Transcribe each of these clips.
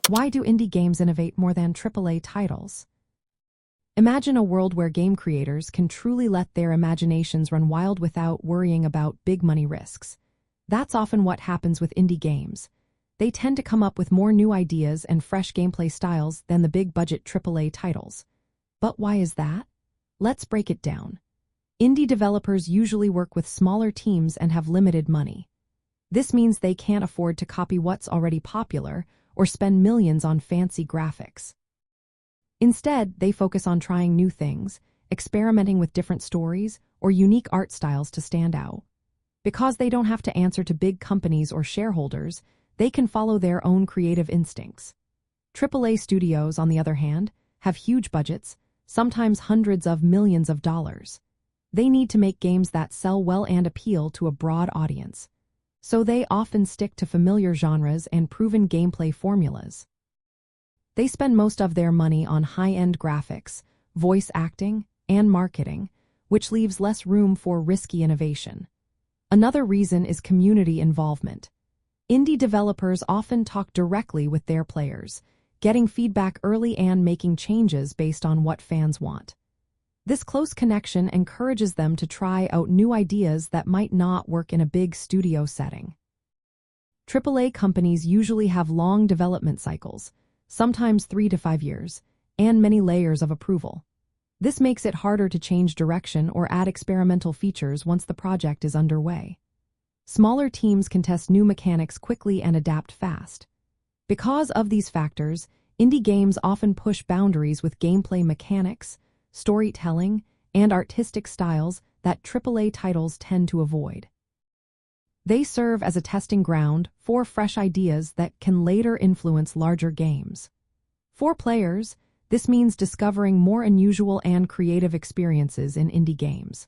Why do indie games innovate more than AAA titles? Imagine a world where game creators can truly let their imaginations run wild without worrying about big money risks. That's often what happens with indie games. They tend to come up with more new ideas and fresh gameplay styles than the big-budget AAA titles. But why is that? Let's break it down. Indie developers usually work with smaller teams and have limited money. This means they can't afford to copy what's already popular or spend millions on fancy graphics. Instead, they focus on trying new things, experimenting with different stories or unique art styles to stand out. Because they don't have to answer to big companies or shareholders, they can follow their own creative instincts. AAA studios, on the other hand, have huge budgets, sometimes hundreds of millions of dollars. They need to make games that sell well and appeal to a broad audience. So they often stick to familiar genres and proven gameplay formulas. They spend most of their money on high-end graphics, voice acting, and marketing, which leaves less room for risky innovation. Another reason is community involvement. Indie developers often talk directly with their players, getting feedback early and making changes based on what fans want. This close connection encourages them to try out new ideas that might not work in a big studio setting. AAA companies usually have long development cycles, sometimes 3 to 5 years, and many layers of approval. This makes it harder to change direction or add experimental features once the project is underway. Smaller teams can test new mechanics quickly and adapt fast. Because of these factors, indie games often push boundaries with gameplay mechanics, storytelling, and artistic styles that AAA titles tend to avoid. They serve as a testing ground for fresh ideas that can later influence larger games. For players, this means discovering more unusual and creative experiences in indie games.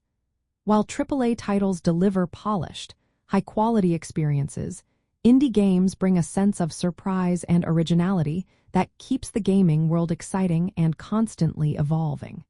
While AAA titles deliver polished, high-quality experiences, indie games bring a sense of surprise and originality that keeps the gaming world exciting and constantly evolving.